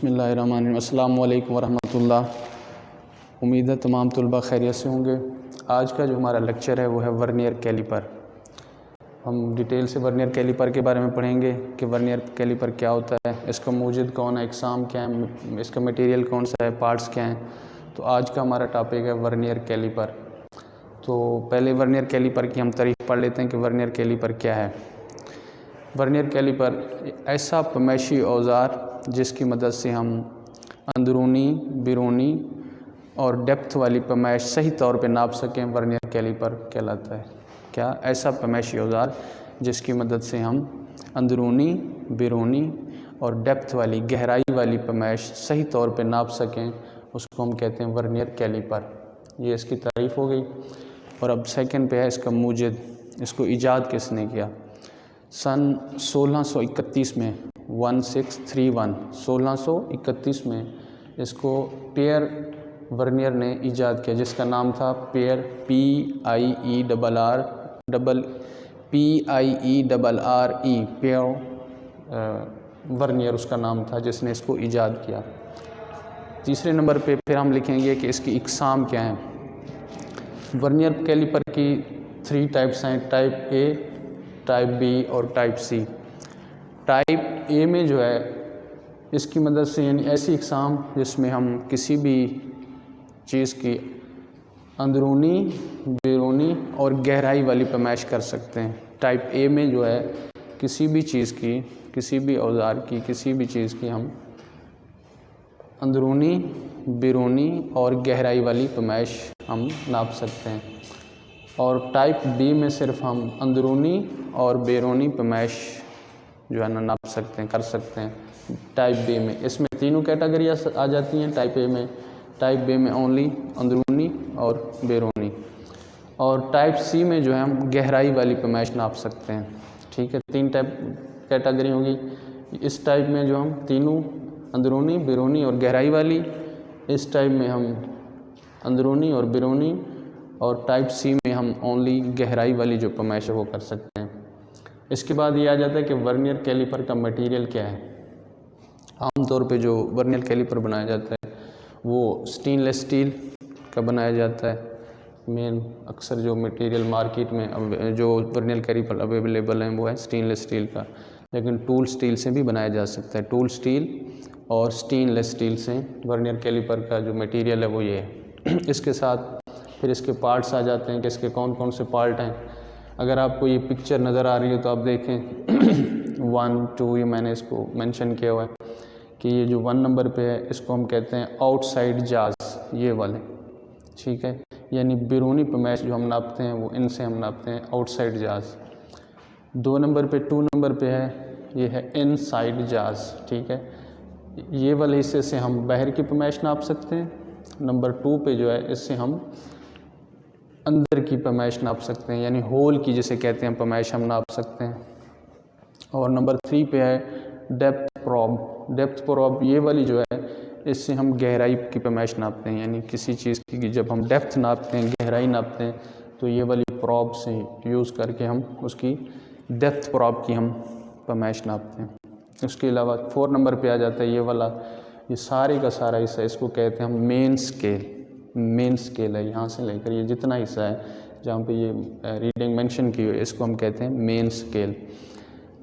बिस्मिल्लाहिर्रहमानिर्रहीम। अस्सलामु अलैकुम वरहमतुल्लाह। उम्मीद है तमाम तलबा खैरियत से होंगे। आज का जो हमारा लेक्चर है वो है वर्नियर कैलिपर। हम डिटेल से वर्नियर कैलिपर के बारे में पढ़ेंगे कि वर्नियर कैलिपर क्या होता है, इसका मूजिद कौन है, इकसाम क्या है, इसका मटेरियल कौन सा है, पार्ट्स क्या हैं। तो आज का हमारा टॉपिक है वर्नियर कैलिपर। तो पहले वर्नियर कैलिपर की हम तारीफ पढ़ लेते हैं कि वर्नियर कैलिपर क्या है। वर्नियर कैलिपर ऐसा पैमाइशी औज़ार जिसकी मदद से हम अंदरूनी, बैरूनी और डेप्थ वाली पैमाइश सही तौर पे नाप सकें, वर्नियर कैलिपर कहलाता है। क्या? ऐसा पैमाइशी औज़ार जिसकी मदद से हम अंदरूनी, बैरूनी और डेप्थ वाली, गहराई वाली पैमाइश सही तौर पे नाप सकें, उसको हम कहते हैं वर्नियर कैलिपर। ये इसकी तारीफ़ हो गई। और अब सेकंड पे है इसका मूजिद, इसको ईजाद किसने किया। सन 1631 में 1631 में इसको पियर वर्नियर ने ईजाद किया, जिसका नाम था पियर PIERRE पियर वर्नियर उसका नाम था, जिसने इसको ईजाद किया। तीसरे नंबर पे फिर हम लिखेंगे कि इसकी इकसाम क्या है। वर्नियर कैलिपर की 3 टाइप्स हैं, टाइप ए, टाइप बी और टाइप सी। टाइप ए में जो है इसकी मदद से, यानी ऐसी इकसाम जिसमें हम किसी भी चीज़ की अंदरूनी, बैरूनी और गहराई वाली पैमाइश कर सकते हैं। टाइप ए में जो है किसी भी चीज़ की, किसी भी औज़ार की, किसी भी चीज़ की हम अंदरूनी, बैरूनी और गहराई वाली पैमाइश हम नाप सकते हैं। और टाइप बी में सिर्फ हम अंदरूनी और बैरूनी पैमाइश जो है ना नाप सकते हैं, कर सकते हैं टाइप बी में। इसमें तीनों कैटेगरी आ जाती हैं टाइप ए में। टाइप बी में ओनली अंदरूनी और बैरूनी। और टाइप सी में जो है हम गहराई वाली पैमाइश नाप सकते हैं। ठीक है, 3 टाइप कैटेगरी होगी। इस टाइप में जो हम तीनों अंदरूनी, बैरूनी और गहराई वाली, इस टाइप में हम अंदरूनी और बैरूनी, और टाइप सी में हम ओनली गहराई वाली जो पैमाइश है वो कर सकते हैं। इसके बाद ये आ जाता है कि वर्नियर कैलिपर का मटेरियल क्या है। आमतौर पे जो वर्नियर कैलिपर बनाया जाता है वो स्टेनलेस स्टील का बनाया जाता है। मेन अक्सर जो मटेरियल मार्केट में जो वर्नियर कैलिपर अवेलेबल हैं वो है स्टेनलेस स्टील का, लेकिन टूल स्टील से भी बनाया जा सकता है। टूल स्टील और स्टेनलेस स्टील से वर्नियर कैलिपर का जो मटेरियल है वो ये है। इसके साथ फिर इसके पार्ट्स आ जाते हैं कि इसके कौन कौन से पार्ट हैं। अगर आपको ये पिक्चर नज़र आ रही है तो आप देखें 1, 2, ये मैंने इसको मेंशन किया हुआ है कि ये जो 1 नंबर पे है इसको हम कहते हैं आउटसाइड जाज, ये वाले। ठीक है, यानी बैरूनी पैमाइश जो हम नापते हैं वो इनसे हम नापते हैं आउटसाइड जाज। 2 नंबर पे, 2 नंबर पे है, ये है इनसाइड जाज। ठीक है, ये वाले हिस्से से हम बाहर की पैमाइश नाप सकते हैं। नंबर 2 पे जो है इससे हम अंदर की पैमाइश नाप सकते हैं, यानी होल की जिसे कहते हैं पैमाइश हम नाप सकते हैं। और नंबर 3 पे है डेप्थ प्रॉब। डेप्थ प्रॉब ये वाली जो है इससे हम गहराई की पैमाइश नापते हैं, यानी किसी चीज़ की जब हम डेप्थ नापते हैं, गहराई नापते हैं, तो ये वाली प्रॉब से यूज़ करके हम उसकी डेप्थ प्रॉब की हम पैमाइश नापते हैं। उसके अलावा 4 नंबर पे आ जाता है ये वाला, ये सारे का सारा हिस्सा, इसको कहते हैं हम मेन स्केल। मेन स्केल है, यहाँ से लेकर ये जितना हिस्सा है जहाँ पे ये रीडिंग मेंशन की हुई है इसको हम कहते हैं मेन स्केल।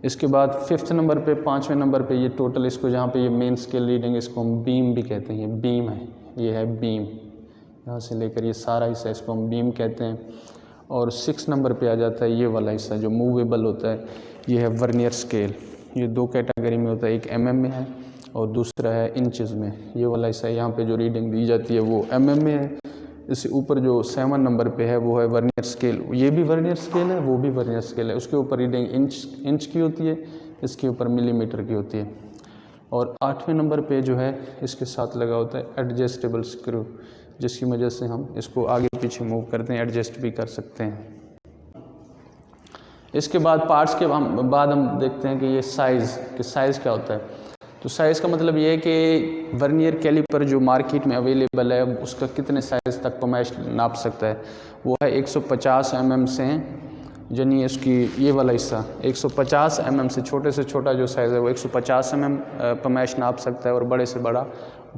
इसके बाद 5th नंबर पे, 5वें नंबर पे ये टोटल, इसको जहाँ पे ये मेन स्केल रीडिंग, इसको हम बीम भी कहते हैं। ये बीम है, ये है बीम, यहाँ से लेकर ये सारा हिस्सा इसको हम बीम कहते हैं। और 6 नंबर पे आ जाता है ये वाला हिस्सा जो मूवेबल होता है, ये है वर्नियर स्केल। ये 2 कैटेगरी में होता है, एक mm में है और दूसरा है इंचज़ में। ये वाला हिस्सा यहाँ पे जो रीडिंग दी जाती है वो mm में है। इससे ऊपर जो 7 नंबर पे है वो है वर्नियर स्केल। ये भी वर्नियर स्केल है, वो भी वर्नियर स्केल है। उसके ऊपर रीडिंग इंच की होती है, इसके ऊपर मिलीमीटर की होती है। और 8वें नंबर पे जो है इसके साथ लगा होता है एडजस्टेबल स्क्रू, जिसकी वजह से हम इसको आगे पीछे मूव करते हैं, एडजस्ट भी कर सकते हैं। इसके बाद पार्ट्स के बाद हम देखते हैं कि ये साइज़ क्या होता है। तो साइज़ का मतलब ये है कि वर्नियर कैलिपर जो मार्केट में अवेलेबल है उसका कितने साइज़ तक पैमाइश नाप सकता है। वो है 150 mm से यानी इसकी ये वाला हिस्सा 150 mm से छोटा जो साइज़ है वो 150 mm पमैश नाप सकता है और बड़े से बड़ा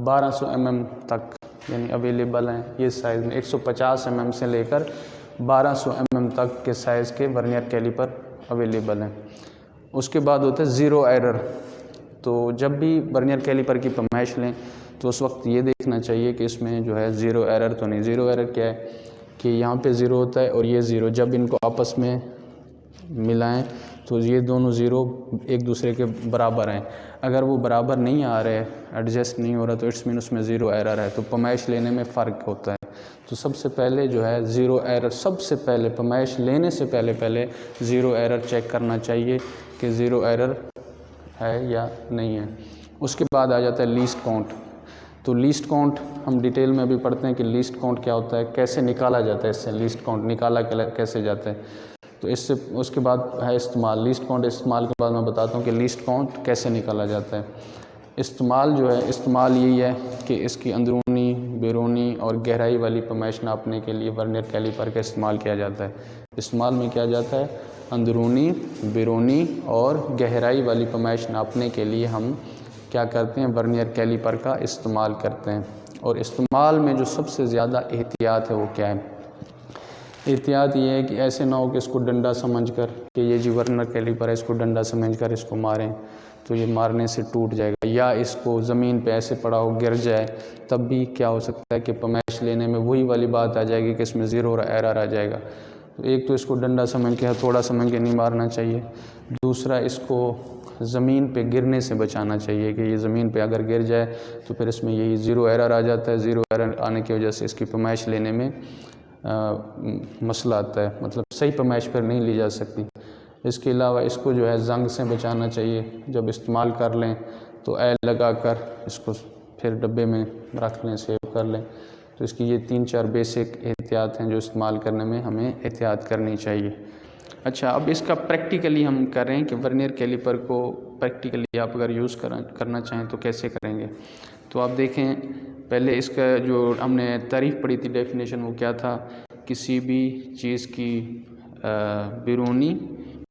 1200 mm तक यानी अवेलेबल हैं। ये साइज़ में 150 mm से लेकर 1200 mm तक के साइज़ के वर्नियर कैलिपर अवेलेबल हैं। उसके बाद होता है ज़ीरो एरर। तो जब भी वर्नियर कैलिपर की पमैश लें तो उस वक्त ये देखना चाहिए कि इसमें जो है ज़ीरो एरर तो नहीं। ज़ीरो एरर क्या है कि यहाँ पे ज़ीरो होता है और ये ज़ीरो, जब इनको आपस में मिलाएं तो ये दोनों ज़ीरो एक दूसरे के बराबर हैं। अगर वो बराबर नहीं आ रहे, एडजस्ट नहीं हो रहा, तो इट्स मीन उसमें ज़ीरो एरर है। तो पमैश लेने में फ़र्क होता है। तो सबसे पहले जो है ज़ीरो एरर, सबसे पहले पमैश लेने से पहले ज़ीरो एरर चेक करना चाहिए कि ज़ीरो एरर है या नहीं है। उसके बाद आ जाता है लीस्ट काउंट। तो लीस्ट काउंट हम डिटेल में अभी पढ़ते हैं कि लीस्ट काउंट क्या होता है, कैसे निकाला जाता है, इससे लीस्ट काउंट निकाला कैसे जाता है। तो इससे उसके बाद है इस्तेमाल। लीस्ट काउंट इस्तेमाल के बाद मैं बताता हूँ कि लीस्ट काउंट कैसे निकाला जाता है। इस्तेमाल जो है, इस्तेमाल यही है कि इसकी अंदरूनी, बैरूनी और गहराई वाली पमैश नापने के लिए वर्नियर कैलिपर का इस्तेमाल किया जाता है। इस्तेमाल में किया जाता है अंदरूनी, बैरूनी और गहराई वाली पमैश नापने के लिए हम क्या करते हैं, वर्नियर कैलिपर का इस्तेमाल करते हैं। और इस्तेमाल में जो सबसे ज़्यादा एहतियात है वो क्या है? एहतियात ये है कि ऐसे ना हो कि इसको डंडा समझकर कि ये जी वर्नियर कैलिपर है, इसको डंडा समझकर इसको मारें तो ये मारने से टूट जाएगा, या इसको ज़मीन पे ऐसे पड़ा हो गिर जाए, तब भी क्या हो सकता है कि पमैश लेने में वही वाली बात आ जाएगी कि इसमें ज़ीरो एरर आ जाएगा। तो एक तो इसको डंडा समझ के, हथौड़ा समझ के नहीं मारना चाहिए। दूसरा, इसको ज़मीन पे गिरने से बचाना चाहिए कि ये ज़मीन पे अगर गिर जाए तो फिर इसमें यही ज़ीरो एरर आ जाता है। ज़ीरो एरर आने की वजह से इसकी पमैश लेने में मसला आता है, मतलब सही पमैश पर नहीं ली जा सकती। इसके अलावा इसको जो है जंग से बचाना चाहिए। जब इस्तेमाल कर लें तो ऐल लगा कर इसको फिर डब्बे में रख लें, सेव कर लें। तो इसकी ये 3-4 बेसिक एहतियात हैं जो इस्तेमाल करने में हमें एहतियात करनी चाहिए। अच्छा, अब इसका प्रैक्टिकली हम कर रहे हैं कि वर्नियर कैलिपर को प्रैक्टिकली आप अगर यूज़ करना चाहें तो कैसे करेंगे। तो आप देखें, पहले इसका जो हमने तारीफ़ पढ़ी थी, डेफिनेशन, वो क्या था, किसी भी चीज़ की बैरूनी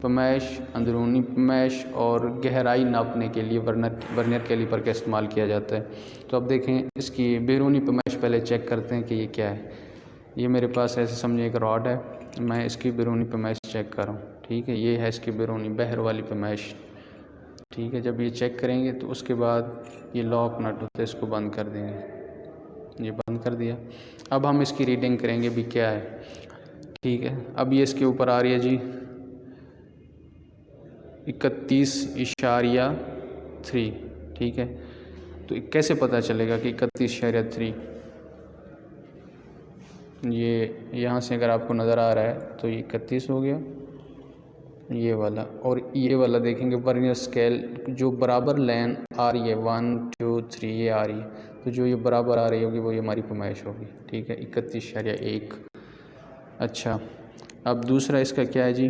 पमैश, अंदरूनी पमैश और गहराई नापने के लिए वर्नियर कैलिपर का इस्तेमाल किया जाता है। तो अब देखें, इसकी बैरूनी पमैश पहले चेक करते हैं कि ये क्या है। ये मेरे पास ऐसे समझिए एक रॉड है, मैं इसकी बैरूनी पमैश चेक कर रहा हूँ, ठीक है। ये है इसकी बैरूनी, बहर वाली पमैश, ठीक है। जब ये चेक करेंगे तो उसके बाद ये लॉक नट होता है, इसको बंद कर देंगे। ये बंद कर दिया। अब हम इसकी रीडिंग करेंगे भी क्या है, ठीक है। अब ये इसके ऊपर आ रही है जी 31.3, ठीक है। तो कैसे पता चलेगा कि 31.3? ये यहाँ से अगर आपको नज़र आ रहा है तो ये 31 हो गया, ये वाला। और ये वाला देखेंगे वर्नियर स्केल जो बराबर लाइन आ रही है 1, 2, 3 ये आ रही है, तो जो ये बराबर आ रही होगी वो ये हमारी पमैश होगी, ठीक है, 31.1। अच्छा, अब दूसरा इसका क्या है जी,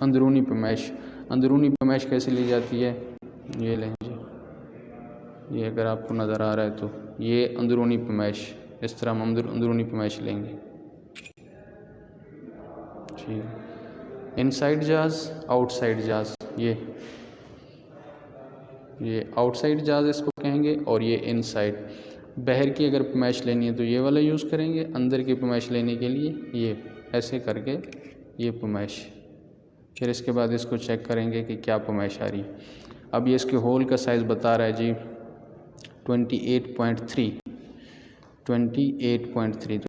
अंदरूनी पमैश। अंदरूनी पमैश कैसे ली जाती है, ये लें जी, ये अगर आपको नज़र आ रहा है तो ये अंदरूनी पमैश, इस तरह हम अंदरूनी पमैश लेंगे, ठीक है। इनसाइड जाज, आउटसाइड जाज, ये आउटसाइड जाज इसको कहेंगे, और ये इनसाइड। बहर की अगर पमैश लेनी है तो ये वाला यूज़ करेंगे, अंदर की पमैश लेने के लिए ये ऐसे करके ये पमैश। फिर इसके बाद इसको चेक करेंगे कि क्या पमैश आ रही है। अब ये इसके होल का साइज़ बता रहा है जी 28.3, तो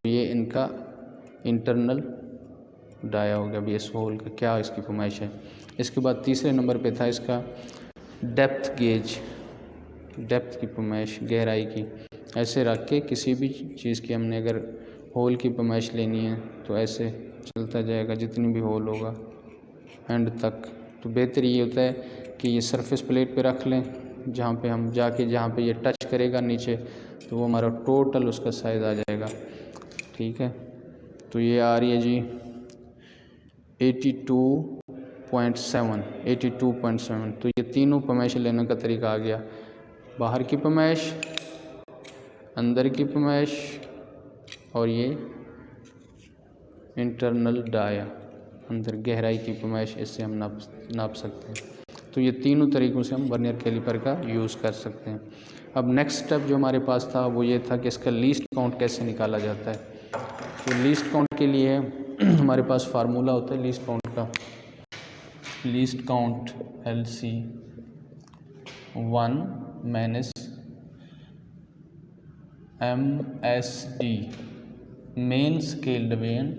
ये इनका इंटरनल डाया हो गया। अभी इस होल का क्या इसकी पमैश है। इसके बाद तीसरे नंबर पे था इसका डेप्थ गेज, डेप्थ की पमैश, गहराई की। ऐसे रख के किसी भी चीज़ की हमने अगर होल की पमैश लेनी है तो ऐसे चलता जाएगा जितनी भी होल होगा एंड तक। तो बेहतर ये होता है कि ये सरफेस प्लेट पे रख लें, जहाँ पे हम जाके जहाँ पे ये टच करेगा नीचे तो वो हमारा टोटल उसका साइज़ आ जाएगा, ठीक है। तो ये आ रही है जी 82.7। तो ये तीनों पमैश लेने का तरीका आ गया, बाहर की पमैश, अंदर की पमैश और ये इंटरनल डाया, अंदर गहराई की पैमाइश, इससे हम नाप सकते हैं। तो ये तीनों तरीक़ों से हम वर्नियर कैलिपर का यूज़ कर सकते हैं। अब नेक्स्ट स्टेप जो हमारे पास था वो ये था कि इसका लीस्ट काउंट कैसे निकाला जाता है। तो लीस्ट काउंट के लिए हमारे पास फार्मूला होता है लीस्ट काउंट का। Least count LC 1 minus MSD main scale division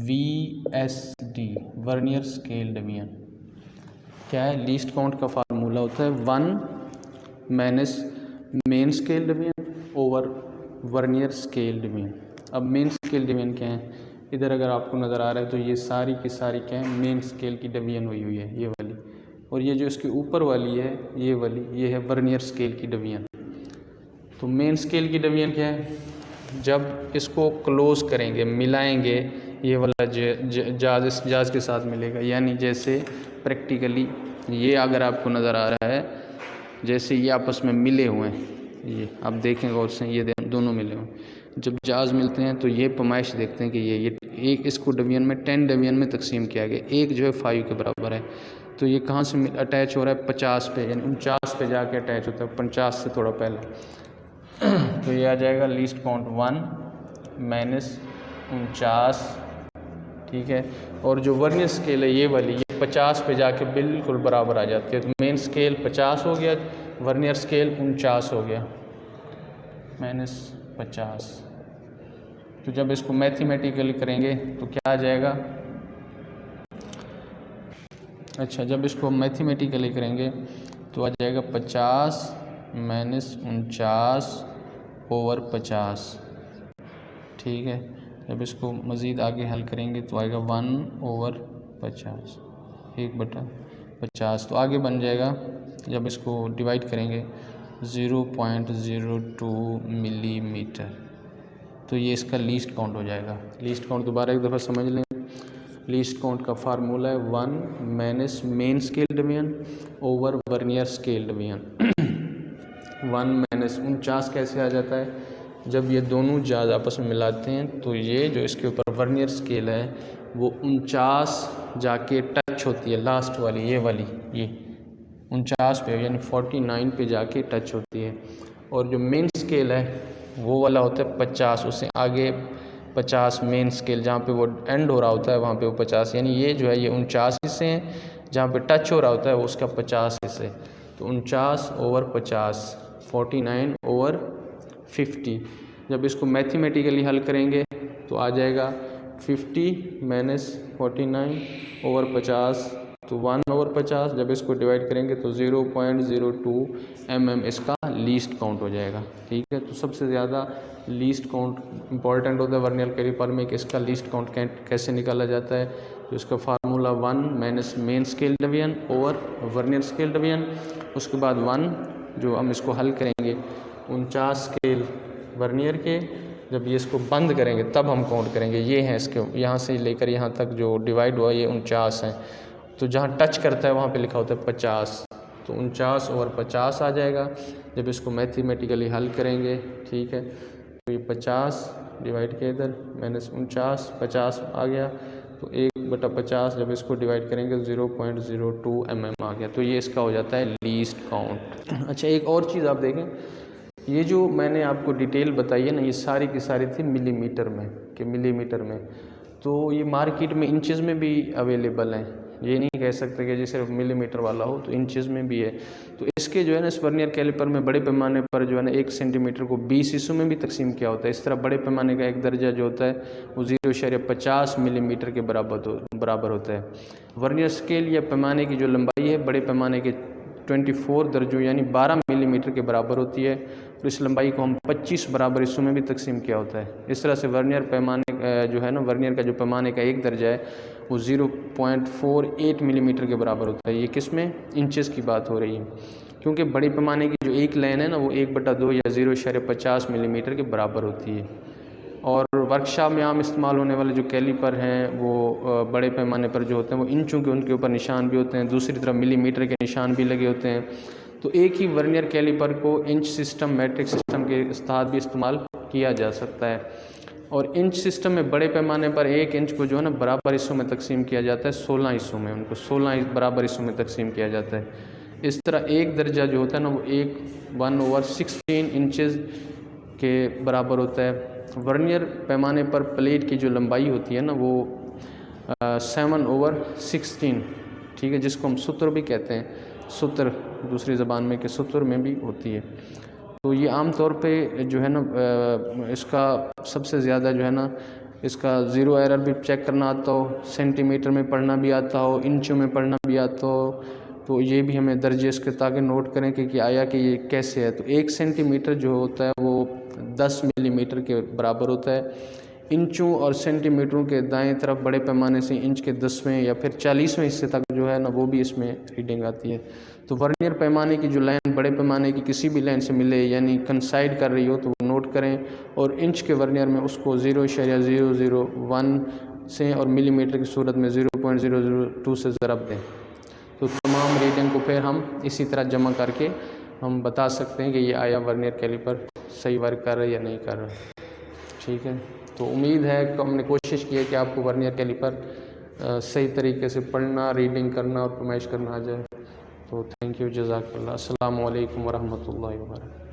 VSD vernier scale division. क्या है? लीस्ट काउंट का फार्मूला होता है 1 minus main scale division over vernier scale division. अब मेन स्केल डिवीजन क्या है? इधर अगर आपको नज़र आ रहा है तो ये सारी की सारी क्या है? मेन स्केल की डिवीजन हुई हुई है, ये वाली। और ये जो इसके ऊपर वाली है, ये वाली, ये है वर्नियर स्केल की डिवीजन। तो मेन स्केल की डिवीजन क्या है? जब इसको क्लोज करेंगे, मिलाएंगे, ये वाला जाज इस जाज के साथ मिलेगा, यानी जैसे प्रैक्टिकली ये अगर आपको नज़र आ रहा है जैसे ये आपस में मिले हुए हैं, ये आप देखेंगे और से ये दोनों मिले हुए हैं। जब जाज मिलते हैं तो ये पैमाइश देखते हैं कि ये एक इसको डिवीजन में 10 डिवीजन में तकसीम किया गया, एक जो है 5 के बराबर है। तो ये कहाँ से अटैच हो रहा है? 50 पे, यानी 49 पे जाके अटैच होता है, 50 से थोड़ा पहले। तो ये आ जाएगा लीस्ट काउंट 1 माइनस 49, ठीक है। और जो वर्नियर स्केल है ये वाली, ये 50 पे जाके बिल्कुल बराबर आ जाती है। तो मेन स्केल 50 हो गया, वर्नियर स्केल 49 हो गया, -50। तो जब इसको मैथमेटिकली करेंगे तो क्या आ जाएगा? अच्छा, जब इसको मैथमेटिकली करेंगे तो आ जाएगा 50 माइनस 49 ओवर 50, ठीक है। जब इसको मज़ीद आगे हल करेंगे तो आएगा 1 ओवर 50, 1/50। तो आगे बन जाएगा, जब इसको डिवाइड करेंगे 0.02 मिलीमीटर। तो ये इसका लीस्ट काउंट हो जाएगा। लीस्ट काउंट दोबारा एक दफ़ा समझ लें। लीस्ट काउंट का फार्मूला है 1 minus main scale division over vernier scale division. 1 minus 49 कैसे आ जाता है? जब ये दोनों जाज आपस में मिलाते हैं तो ये जो इसके ऊपर वर्नियर स्केल है वो 49 जाके टच होती है, लास्ट वाली, ये वाली, ये 49 पे यानी 49 पे जाके टच होती है। और जो मेन स्केल है वो वाला होता है 50, उससे आगे 50 मेन स्केल जहाँ पे वो एंड हो रहा होता है वहाँ पे वो 50, यानी ये जो है ये 49 हिस्से हैं, जहाँ पे टच हो रहा होता है वो उसका 50 हिस्से। तो 49 ओवर 50, 49 ओवर 50। जब इसको मैथमेटिकली हल करेंगे तो आ जाएगा 50 माइनस 49 ओवर 50, तो 1 ओवर 50। जब इसको डिवाइड करेंगे तो 0.02 mm इसका लीस्ट काउंट हो जाएगा, ठीक है। तो सबसे ज़्यादा लीस्ट काउंट इंपॉर्टेंट होता है वर्नियर कैलिपर में कि इसका लीस्ट काउंट कैसे निकाला जाता है। तो इसका formula 1 minus main scale division over vernier scale division, उसके बाद 1 जो हम इसको हल करेंगे 49 स्केल वर्नियर के, जब ये इसको बंद करेंगे तब हम काउंट करेंगे। ये हैं इसके, यहाँ से लेकर यहाँ तक जो डिवाइड हुआ ये 49 हैं। तो जहाँ टच करता है वहाँ पे लिखा होता है 50, तो 49 ओवर 50 आ जाएगा। जब इसको मैथमेटिकली हल करेंगे, ठीक है, तो ये 50 डिवाइड के इधर माइनस 49, 50 आ गया, तो 1/50। जब इसको डिवाइड करेंगे 0.02 mm आ गया। तो ये इसका हो जाता है लीस्ट काउंट। अच्छा, एक और चीज़ आप देखें, ये जो मैंने आपको डिटेल बताई है ना, ये सारी की सारी थी मिलीमीटर में, कि मिलीमीटर में। तो ये मार्केट में इंचेस में भी अवेलेबल हैं, ये नहीं कह सकते कि जी सिर्फ मिलीमीटर वाला हो, तो इंचेस में भी है। तो इसके जो है ना इस वर्नियर कैलिपर में बड़े पैमाने पर जो है ना 1 सेंटीमीटर को 20 हिस्सों में भी तकसीम किया होता है। इस तरह बड़े पैमाने का एक दर्जा जो होता है वो 0.50 मिलीमीटर के बराबर होता है। वर्नियर स्केल या पैमाने की जो लंबाई है बड़े पैमाने के 24 दर्जों यानी 12 मिलीमीटर के बराबर होती है, और इस लंबाई को हम 25 बराबर हिस्सों में भी तकसीम किया होता है। इस तरह से वर्नियर पैमाने जो है ना, वर्नियर का जो पैमाने का एक दर्जा है वो 0.48 मिलीमीटर के बराबर होता है। ये किस में? इंचेस की बात हो रही है, क्योंकि बड़ी पैमाने की जो एक लाइन है ना वो 1/2 या 0.50 मिलीमीटर के बराबर होती है। और वर्कशॉप में आम इस्तेमाल होने वाले जो कैलिपर हैं वो बड़े पैमाने पर जो होते हैं वो इंचों के उनके ऊपर निशान भी होते हैं, दूसरी तरफ मिलीमीटर के निशान भी लगे होते हैं। तो एक ही वर्नियर कैलिपर को इंच सिस्टम, मैट्रिक सिस्टम के साथ भी इस्तेमाल किया जा सकता है। और इंच सिस्टम में बड़े पैमाने पर 1 इंच को जो है ना बराबर हिस्सों में तकसीम किया जाता है, 16 हिस्सों में, उनको 16 बराबर हिस्सों में तकसीम किया जाता है। इस तरह एक दर्जा जो होता है ना वो 1/16 इंचेस के बराबर होता है। वर्नियर पैमाने पर प्लेट की जो लंबाई होती है ना वो 7/16, ठीक है, जिसको हम सूत्र भी कहते हैं, सूत्र दूसरी ज़बान में कि सूत्र में भी होती है। तो ये आम तौर पे जो है ना इसका सबसे ज़्यादा जो है ना इसका ज़ीरो एरर भी चेक करना आता हो, सेंटीमीटर में पढ़ना भी आता हो, इंचों में पढ़ना भी आता हो, तो ये भी हमें दर्जे इसके ताकि नोट करें कि आया कि ये कैसे है। तो 1 सेंटीमीटर जो होता है वो 10 मिलीमीटर के बराबर होता है। इंचों और सेंटीमीटरों के दाएं तरफ बड़े पैमाने से इंच के 10वें या फिर 40वें हिस्से तक जो है ना वो भी इसमें रीडिंग आती है। तो वर्नियर पैमाने की जो लाइन बड़े पैमाने की किसी भी लाइन से मिले यानी कंसाइड कर रही हो तो वो नोट करें, और इंच के वर्नियर में उसको 0.001 से और मिलीमीटर की सूरत में 0.002 से ज़रब दें। तो तमाम रीडिंग को फिर हम इसी तरह जमा करके हम बता सकते हैं कि ये आया वर्नियर कैलिपर सही वर्क कर रहा है या नहीं कर रहा, ठीक है। तो उम्मीद है कि हमने कोशिश की है कि आपको वर्नियर कैलिपर सही तरीके से पढ़ना, रीडिंग करना और फरमाइश करना आ जाए। तो थैंक यू, जज़ाकल्लाह। अस्सलामु अलैकुम वरहमतुल्लाहि वबरकातुहू।